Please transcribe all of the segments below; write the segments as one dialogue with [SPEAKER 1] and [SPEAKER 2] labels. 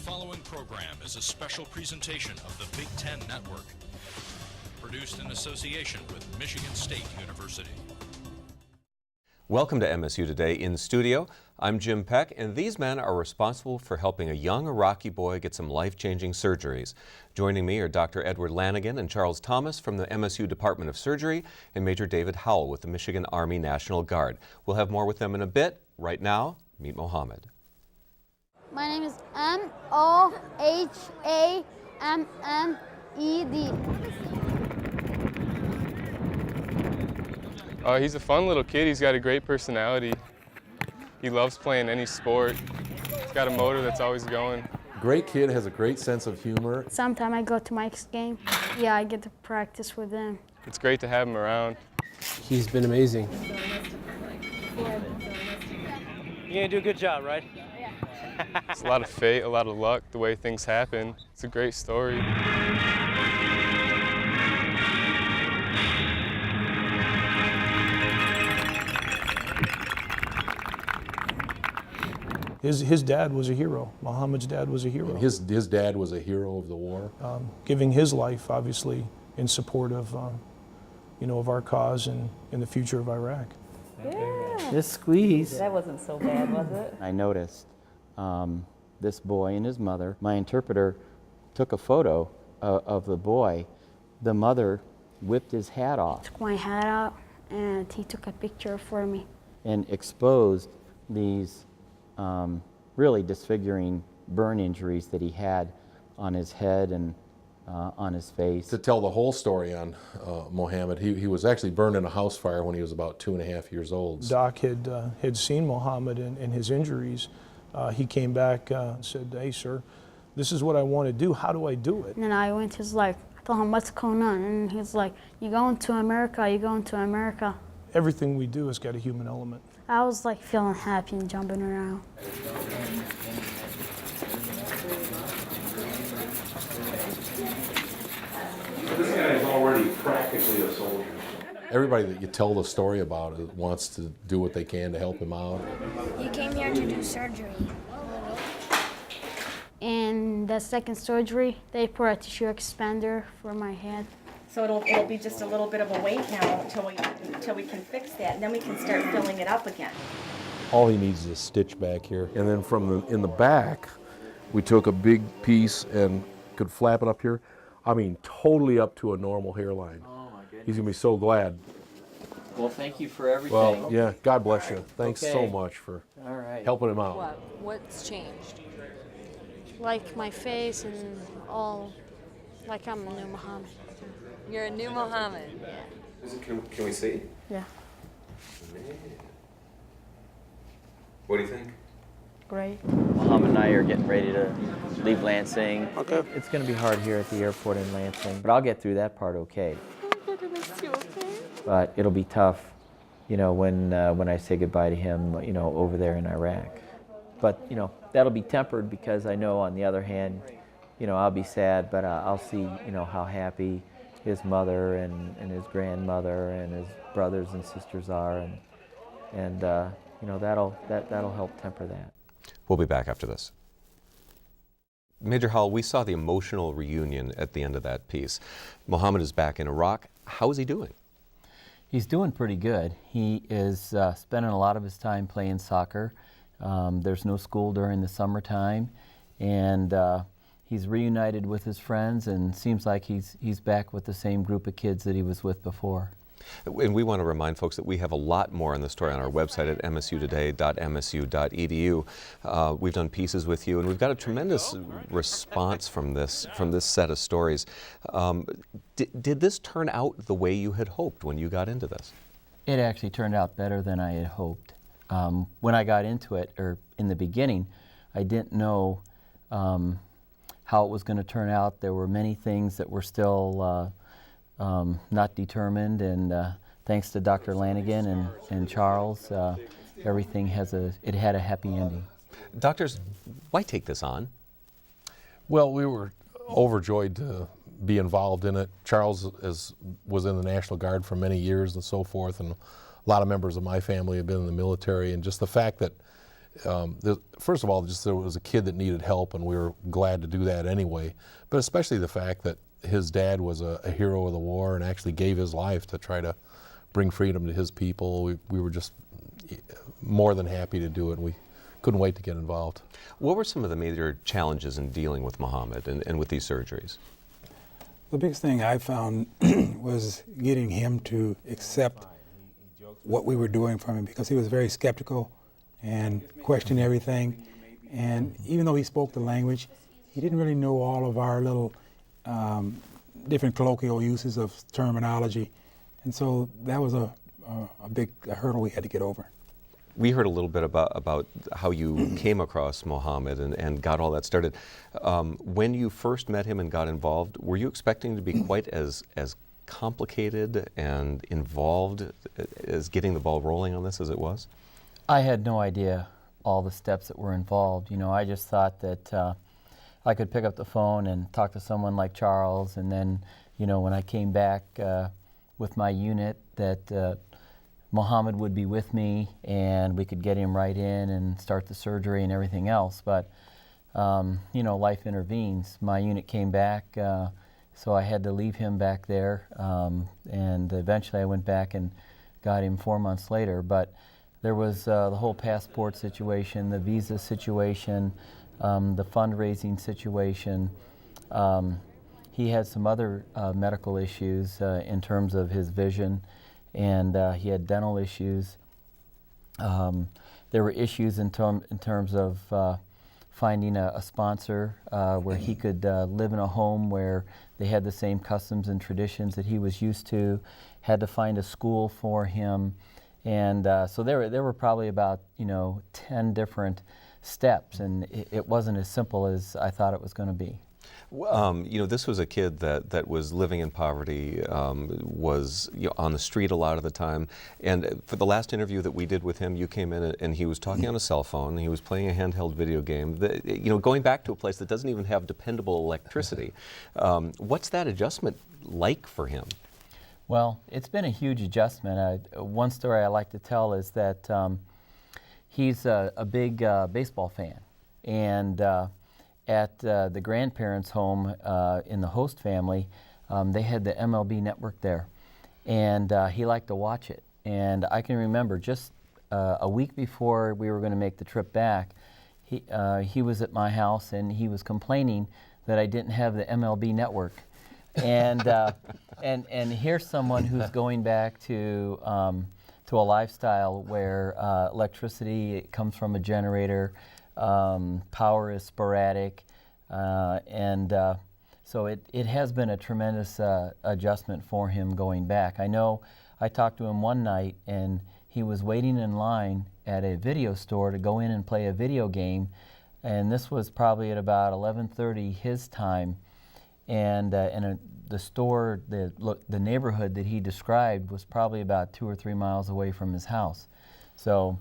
[SPEAKER 1] following program is a special presentation of the Big Ten Network, produced in association with Michigan State University.
[SPEAKER 2] Welcome to MSU Today in studio. I'm Jim Peck, and these men are responsible for helping a young Iraqi boy get some life-changing surgeries. Joining me are Dr. Edward Lannigan and Charles Thomas from the MSU Department of Surgey and Major David Howell with the Michigan Army National Guard. We'll have more with them in a bit. Right now, meet Mohammed.
[SPEAKER 3] My name is M-O-H-A-M-M-E-D.
[SPEAKER 4] He's a fun little kid. He's got a great personality. He loves playing any sport. He's got a motor that's always going.
[SPEAKER 5] Great kid, has a great sense of humor.
[SPEAKER 3] Sometimes I go to Mike's game. Yeah, I get to practice with them.
[SPEAKER 4] It's great to have him around.
[SPEAKER 6] He's been amazing.
[SPEAKER 7] You're gonna do a good job, right?
[SPEAKER 4] It's a lot of fate, a lot of luck, the way things happen. It's a great story.
[SPEAKER 8] His dad was a hero. Mohammed's dad was a hero.
[SPEAKER 5] His dad was a hero of the war.
[SPEAKER 8] Giving his life, obviously, in support of, of our cause and in the future of Iraq.
[SPEAKER 9] Yeah.
[SPEAKER 6] Just squeeze.
[SPEAKER 9] That wasn't so bad, was it?
[SPEAKER 10] I noticed this boy and his mother. My interpreter took a photo of the boy. The mother whipped his hat off.
[SPEAKER 3] Took my hat out and he took a picture for me.
[SPEAKER 10] And exposed these really disfiguring burn injuries that he had on his head and on his face.
[SPEAKER 5] To tell the whole story on Mohammed, he was actually burned in a house fire when he was about 2.5 years old.
[SPEAKER 8] Doc had seen Mohammed and his injuries. He came back and said, "Hey, sir, this is what I want to do. How do I do it?"
[SPEAKER 3] And then I went, I told him, "What's going on?" And he's like, "You're going to America, you're going to America."
[SPEAKER 8] Everything we do has got a human element.
[SPEAKER 3] I was like feeling happy and jumping around.
[SPEAKER 11] This guy is already practically a soldier.
[SPEAKER 5] Everybody that you tell the story about wants to do what they can to help him out.
[SPEAKER 12] You came here to do surgery.
[SPEAKER 3] And the second surgery, they put a tissue expander for my head.
[SPEAKER 9] So it'll be just a little bit of a wait now until we can fix that, and then we can start filling it up again.
[SPEAKER 5] All he needs is a stitch back here. And then in the back, we took a big piece and could flap it up here. I mean, totally up to a normal hairline.
[SPEAKER 10] Oh my goodness.
[SPEAKER 5] He's gonna be so glad.
[SPEAKER 10] Well, thank you for everything.
[SPEAKER 5] Well, yeah, God bless you. Thanks so much for helping him out.
[SPEAKER 12] What's changed?
[SPEAKER 3] Like my face and all, like I'm a new Mohammed.
[SPEAKER 12] You're a new Mohammed.
[SPEAKER 3] Yeah.
[SPEAKER 11] Can we see?
[SPEAKER 3] Yeah.
[SPEAKER 11] What do you think?
[SPEAKER 3] Great.
[SPEAKER 10] Mohammed and I are getting ready to leave Lansing. Okay. It's going to be hard here at the airport in Lansing, but I'll get through that part okay. But it'll be tough, when I say goodbye to him, over there in Iraq. But, that'll be tempered because I know on the other hand, I'll be sad, but I'll see, how happy his mother and his grandmother and his brothers and sisters are, and that'll help temper that.
[SPEAKER 2] We'll be back after this. Major Howell, we saw the emotional reunion at the end of that piece. Mohammed is back in Iraq. How is he doing?
[SPEAKER 10] He's doing pretty good. He is spending a lot of his time playing soccer. There's no school during the summertime, and he's reunited with his friends, and seems like he's back with the same group of kids that he was with before.
[SPEAKER 2] And we want to remind folks that we have a lot more on the story on our website at MSUtoday.msu.edu. We've done pieces with you, and we've got a tremendous response from this set of stories. Did this turn out the way you had hoped when you got into this?
[SPEAKER 10] It actually turned out better than I had hoped. When I got into it, or in the beginning, I didn't know how it was going to turn out. There were many things that were still not determined, and thanks to Dr. Lannigan and Charles, everything had a happy ending.
[SPEAKER 2] Doctors, why take this on?
[SPEAKER 5] Well, we were overjoyed to be involved in it. Charles was in the National Guard for many years and so forth, and a lot of members of my family have been in the military, and just the fact that First of all, just there was a kid that needed help, and we were glad to do that anyway. But especially the fact that his dad was a hero of the war and actually gave his life to try to bring freedom to his people. We were just more than happy to do it, and we couldn't wait to get involved.
[SPEAKER 2] What were some of the major challenges in dealing with Mohammed and with these surgeries?
[SPEAKER 13] The biggest thing I found was getting him to accept what we were doing for him, because he was very skeptical and questioned everything. And even though he spoke the language, he didn't really know all of our little different colloquial uses of terminology. And so that was a big hurdle we had to get over.
[SPEAKER 2] We heard a little bit about how you came across Mohammed and got all that started. When you first met him and got involved, were you expecting to be quite as complicated and involved as getting the ball rolling on this as it was?
[SPEAKER 10] I had no idea all the steps that were involved. You know, I just thought that I could pick up the phone and talk to someone like Charles, and then, you know, when I came back with my unit, that Mohammed would be with me and we could get him right in and start the surgery and everything else. But, you know, life intervenes. My unit came back, so I had to leave him back there, and eventually I went back and got him 4 months later. But there was the whole passport situation, the visa situation, the fundraising situation. He had some other medical issues in terms of his vision, and he had dental issues. There were issues in terms of finding a sponsor where he could live in a home where they had the same customs and traditions that he was used to, had to find a school for him. And so there were probably about, you know, 10 different steps, and it wasn't as simple as I thought it was going to be.
[SPEAKER 2] You know, this was a kid that was living in poverty, was on the street a lot of the time. And for the last interview that we did with him, you came in and he was talking on a cell phone. He was playing a handheld video game. You know, going back to a place that doesn't even have dependable electricity. What's that adjustment like for him?
[SPEAKER 10] Well, it's been a huge adjustment. One story I like to tell is that he's a big baseball fan, and at the grandparents' home in the host family, they had the MLB network there, and he liked to watch it. And I can remember just a week before we were going to make the trip back, he was at my house and he was complaining that I didn't have the MLB network. And and here's someone who's going back to a lifestyle where electricity comes from a generator. Power is sporadic, and so it has been a tremendous adjustment for him going back. I know I talked to him one night, and he was waiting in line at a video store to go in and play a video game, and this was probably at about 11:30 his time, and the store, the neighborhood that he described was probably about 2 or 3 miles away from his house. So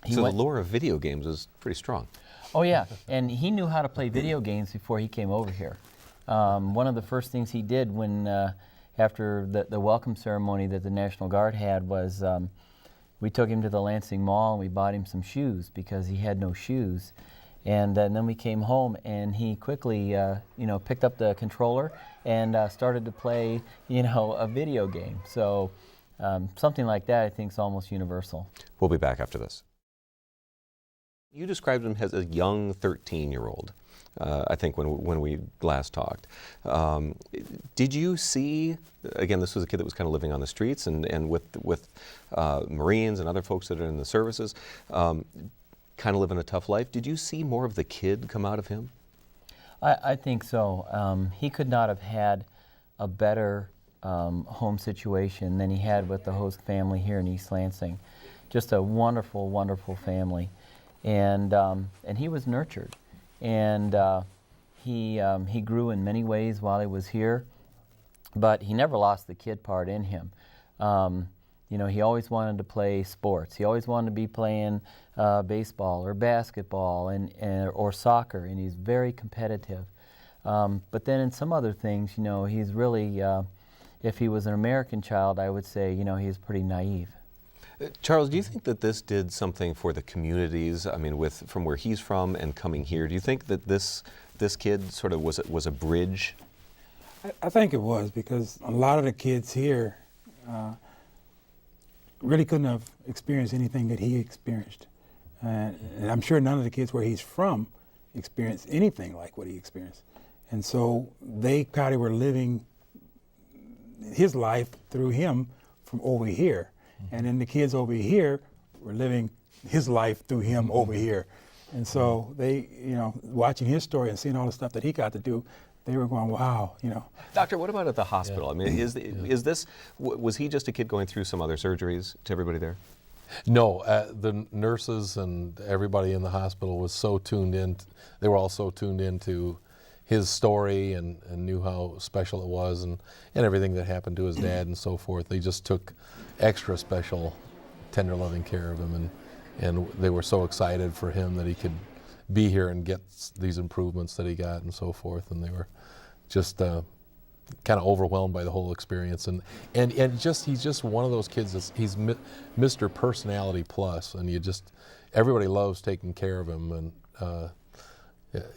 [SPEAKER 2] the lure of video games is pretty strong.
[SPEAKER 10] Oh yeah, and he knew how to play video games before he came over here. One of the first things he did when, after the welcome ceremony that the National Guard had was we took him to the Lansing Mall and we bought him some shoes because he had no shoes. And then we came home and he quickly, you know, picked up the controller and started to play, you know, a video game. So something like that I think is almost universal.
[SPEAKER 2] We'll be back after this. You described him as a young 13-year-old, I think, when we last talked. Did you see, again, this was a kid that was kind of living on the streets and with Marines and other folks that are in the services, kind of living a tough life. Did you see more of the kid come out of him?
[SPEAKER 10] I think so. He could not have had a better home situation than he had with the host family here in East Lansing. Just a wonderful, wonderful family. And he was nurtured, and he grew in many ways while he was here, but he never lost the kid part in him. You know, he always wanted to play sports. He always wanted to be playing baseball or basketball or soccer, and he's very competitive. But then in some other things, you know, he's really, if he was an American child, I would say, you know, he's pretty naive.
[SPEAKER 2] Charles, do you think that this did something for the communities? I mean, from where he's from and coming here, do you think that this kid sort of was a bridge?
[SPEAKER 13] I think it was, because a lot of the kids here really couldn't have experienced anything that he experienced. And I'm sure none of the kids where he's from experienced anything like what he experienced. And so they probably were living his life through him from over here. And then the kids over here were living his life through him over here. And so they, watching his story and seeing all the stuff that he got to do, they were going, wow,
[SPEAKER 2] Doctor, what about at the hospital? I mean, was he just a kid going through some other surgeries to everybody there?
[SPEAKER 5] No, the nurses and everybody in the hospital was so tuned in. They were all so tuned into his story and knew how special it was and everything that happened to his dad and so forth. They just took extra special, tender, loving care of him, and they were so excited for him that he could be here and get these improvements that he got and so forth. And they were just kind of overwhelmed by the whole experience. And he's just one of those kids. He's Mr. Personality Plus, and everybody loves taking care of him. And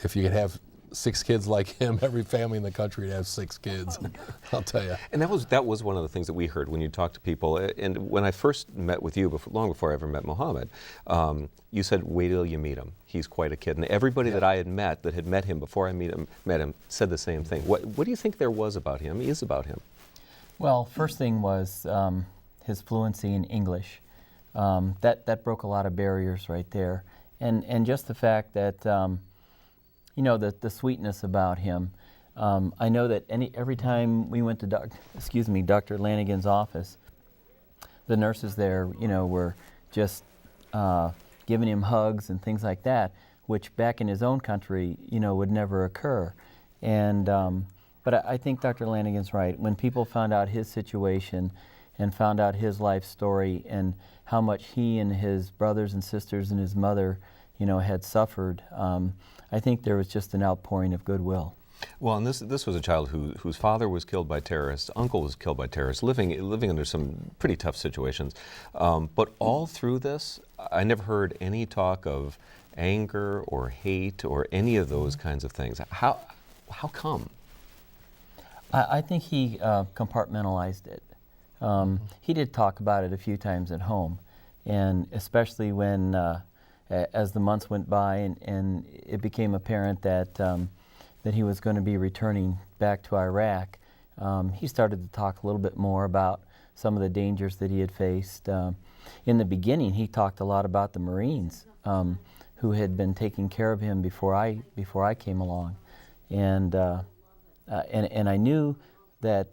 [SPEAKER 5] if you could have 6 kids like him, every family in the country would have 6 kids. I'll tell you.
[SPEAKER 2] And that was one of the things that we heard when you talked to people. And when I first met with you, long before I ever met Mohammed, you said, "Wait till you meet him. He's quite a kid." And everybody that I had met that had met him before I met him said the same thing. What do you think there was about him? Is about him?
[SPEAKER 10] Well, first thing was his fluency in English. That broke a lot of barriers right there, and just the fact that. The sweetness about him. I know that every time we went to Dr. Lannigan's office, the nurses there, were just giving him hugs and things like that, which back in his own country, would never occur. And but I think Dr. Lannigan's right. When people found out his situation and found out his life story and how much he and his brothers and sisters and his mother, had suffered. I think there was just an outpouring of goodwill.
[SPEAKER 2] Well, and this was a child whose father was killed by terrorists, uncle was killed by terrorists, living under some pretty tough situations. But all through this, I never heard any talk of anger or hate or any of those kinds of things. How come?
[SPEAKER 10] I think he compartmentalized it. He did talk about it a few times at home, and especially when as the months went by and it became apparent that that he was going to be returning back to Iraq, he started to talk a little bit more about some of the dangers that he had faced. In the beginning, he talked a lot about the Marines who had been taking care of him before I came along, and I knew that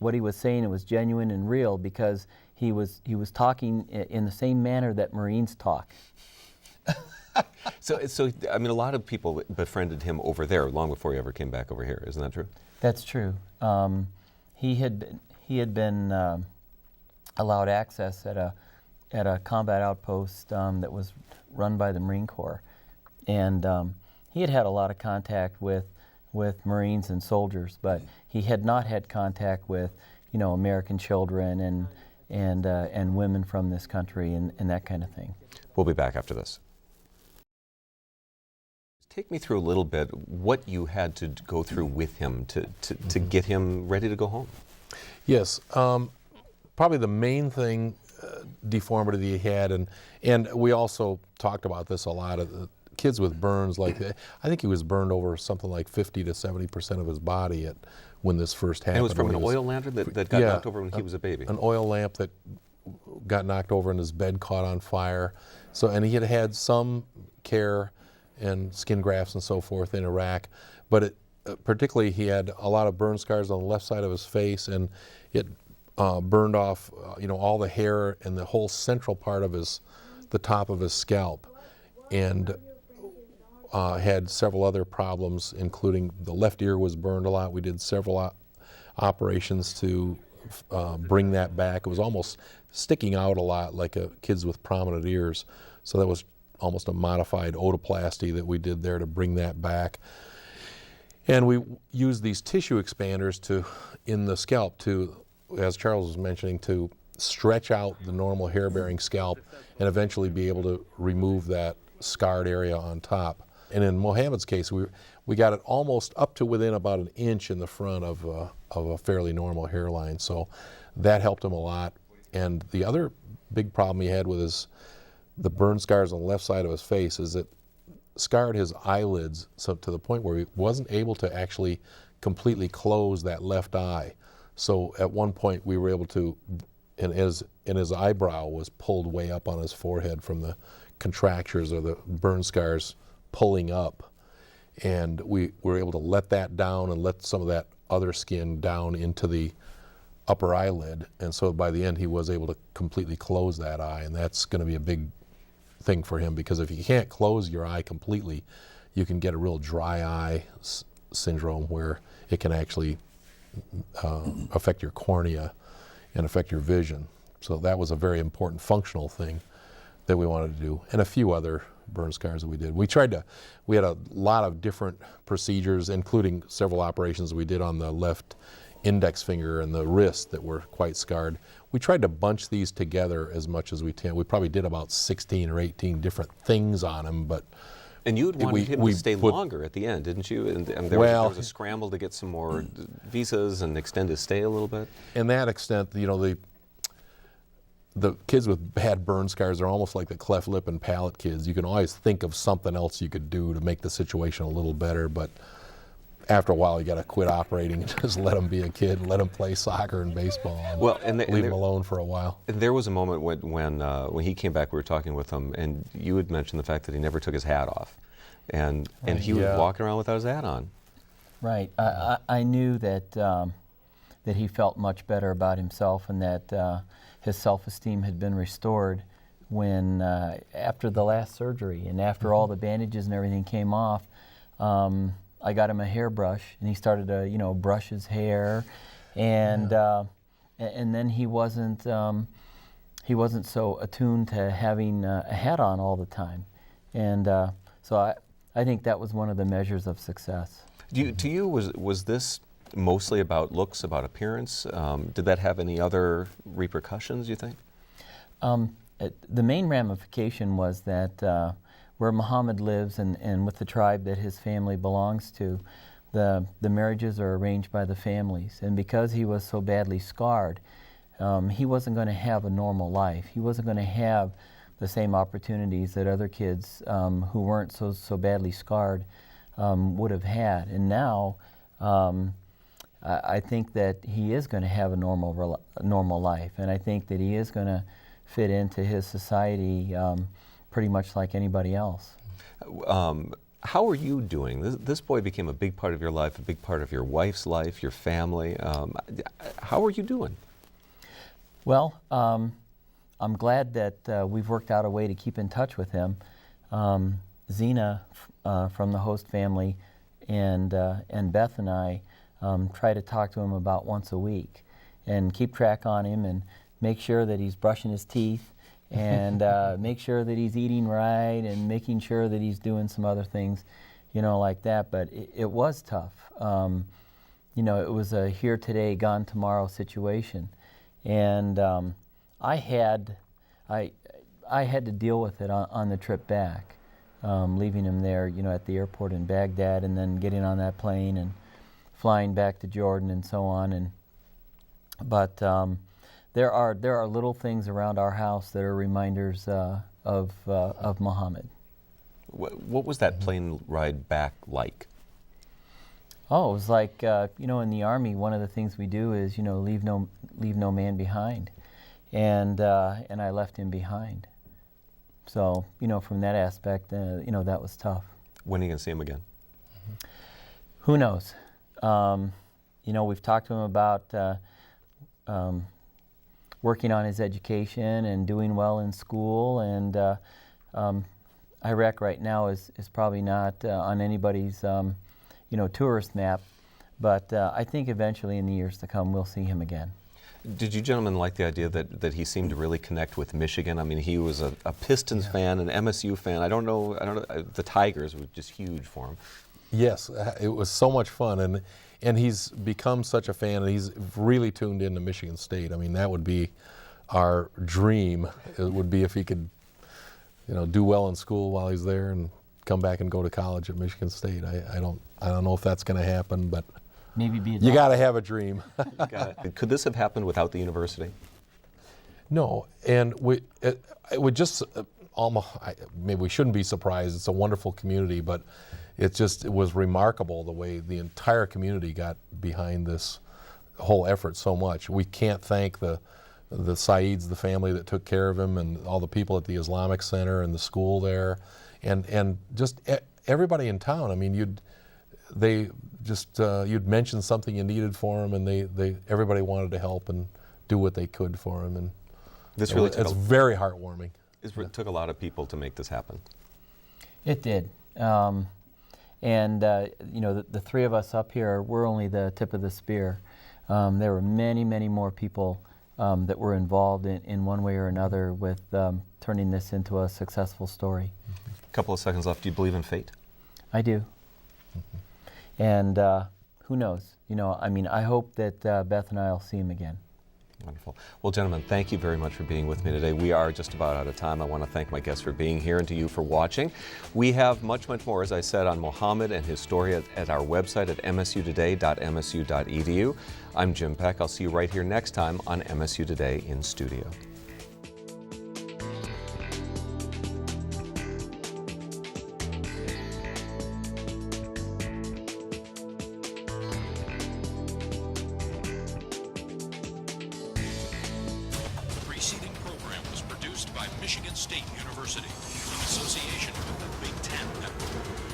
[SPEAKER 10] what he was saying, it was genuine and real, because he was talking in the same manner that Marines talk.
[SPEAKER 2] So I mean, a lot of people befriended him over there long before he ever came back over here. Isn't that true?
[SPEAKER 10] That's true. He had been allowed access at a combat outpost that was run by the Marine Corps, and he had a lot of contact with Marines and soldiers, but he had not had contact with American children and women from this country and that kind of thing.
[SPEAKER 2] We'll be back after this. Take me through a little bit what you had to go through with him to get him ready to go home.
[SPEAKER 5] Yes, probably the main thing, deformity that he had, and we also talked about this a lot, of the kids with burns like that. I think he was burned over something like 50 to 70% of his body when this first happened.
[SPEAKER 2] And it was from an oil lantern that got knocked over when he was a baby.
[SPEAKER 5] An oil lamp that got knocked over and his bed caught on fire. And he had had some care and skin grafts and so forth in Iraq, but particularly he had a lot of burn scars on the left side of his face, and it burned off all the hair and the whole central part of the top of his scalp, and had several other problems, including the left ear was burned a lot. We did several operations to bring that back. It was almost sticking out a lot like kids with prominent ears, so that was almost a modified otoplasty that we did there to bring that back. And we used these tissue expanders in the scalp as Charles was mentioning, to stretch out the normal hair-bearing scalp and eventually be able to remove that scarred area on top. And in Mohammed's case, we got it almost up to within about an inch in the front of a fairly normal hairline. So that helped him a lot. And the other big problem he had with the burn scars on the left side of his face is it scarred his eyelids, so to the point where he wasn't able to actually completely close that left eye. So at one point we were able to, and his eyebrow was pulled way up on his forehead from the contractures or the burn scars pulling up. And we were able to let that down and let some of that other skin down into the upper eyelid. And so by the end he was able to completely close that eye, and that's going to be a big thing for him, because if you can't close your eye completely, you can get a real dry eye syndrome where it can actually affect your cornea and affect your vision. So that was a very important functional thing that we wanted to do, and a few other burn scars that we did. We had a lot of different procedures, including several operations we did on the left index finger and the wrist that were quite scarred. We tried to bunch these together as much as we can. We probably did about 16 or 18 different things on him, but
[SPEAKER 2] and you had wanted him to stay longer at the end, didn't you? And there was a scramble to get some more visas and extend his stay a little bit.
[SPEAKER 5] In that extent, you know, the kids with bad burn scars are almost like the cleft lip and palate kids. You can always think of something else you could do to make the situation a little better, but after a while you got to quit operating and just let him be a kid and let him play soccer and baseball and leave him alone for a while.
[SPEAKER 2] And there was a moment when he came back, we were talking with him, and you had mentioned the fact that he never took his hat off, and he was walking around without his hat on.
[SPEAKER 10] Right. I knew that that he felt much better about himself, and that his self-esteem had been restored when after the last surgery and after all the bandages and everything came off. I got him a hairbrush, and he started to, brush his hair, and then he wasn't so attuned to having a hat on all the time, and so I think that was one of the measures of success.
[SPEAKER 2] To you, was this mostly about looks, about appearance? Did that have any other repercussions, you think?
[SPEAKER 10] The main ramification was that where Mohammed lives and with the tribe that his family belongs to, the marriages are arranged by the families. And because he was so badly scarred, he wasn't going to have a normal life. He wasn't going to have the same opportunities that other kids who weren't so badly scarred would have had. And now I think that he is going to have a normal life, and I think that he is going to fit into his society pretty much like anybody else.
[SPEAKER 2] How are you doing? This boy became a big part of your life, a big part of your wife's life, your family. How are you doing?
[SPEAKER 10] Well, I'm glad that we've worked out a way to keep in touch with him. Zena from the host family and Beth and I try to talk to him about once a week and keep track on him and make sure that he's brushing his teeth and make sure that he's eating right and making sure that he's doing some other things, like that. But it was tough. It was a here today, gone tomorrow situation. And I had to deal with it on the trip back, leaving him there, at the airport in Baghdad, and then getting on that plane and flying back to Jordan and so on. But there are little things around our house that are reminders of Mohammed.
[SPEAKER 2] What was that plane ride back like?
[SPEAKER 10] Oh, it was like in the Army, one of the things we do is leave no man behind, and I left him behind. So from that aspect, that was tough.
[SPEAKER 2] When are you gonna see him again?
[SPEAKER 10] Who knows? We've talked to him about working on his education and doing well in school, and Iraq right now is probably not on anybody's tourist map, but I think eventually in the years to come we'll see him again.
[SPEAKER 2] Did you gentlemen like the idea that he seemed to really connect with Michigan? I mean, he was a Pistons fan, an MSU fan. I don't know, the Tigers were just huge for him.
[SPEAKER 5] Yes, it was so much fun, and he's become such a fan, and he's really tuned into Michigan State. I mean, that would be our dream would be if he could, do well in school while he's there and come back and go to college at Michigan State. I don't know if that's going to happen, but
[SPEAKER 10] maybe be a
[SPEAKER 5] you got to have a dream.
[SPEAKER 2] Could this have happened without the university?
[SPEAKER 5] No, and it would just almost. Maybe we shouldn't be surprised. It's a wonderful community, but it was remarkable the way the entire community got behind this whole effort so much. We can't thank the Saids, the family that took care of him, and all the people at the Islamic Center and the school there, and just everybody in town. I mean, you'd mention something you needed for him, and everybody wanted to help and do what they could for him, and
[SPEAKER 2] it's
[SPEAKER 5] very heartwarming.
[SPEAKER 2] It took a lot of people to make this happen.
[SPEAKER 10] It did. The three of us up here, we're only the tip of the spear. There were many, many more people that were involved in one way or another with turning this into a successful story.
[SPEAKER 2] A couple of seconds left. Do you believe in fate?
[SPEAKER 10] I do. And who knows? I hope that Beth and I will see him again.
[SPEAKER 2] Wonderful. Well, gentlemen, thank you very much for being with me today. We are just about out of time. I want to thank my guests for being here and to you for watching. We have much, much more, as I said, on Mohammed and his story at our website at msutoday.msu.edu. I'm Jim Peck. I'll see you right here next time on MSU Today in Studio.
[SPEAKER 1] Michigan State University, in association with the Big Ten Network.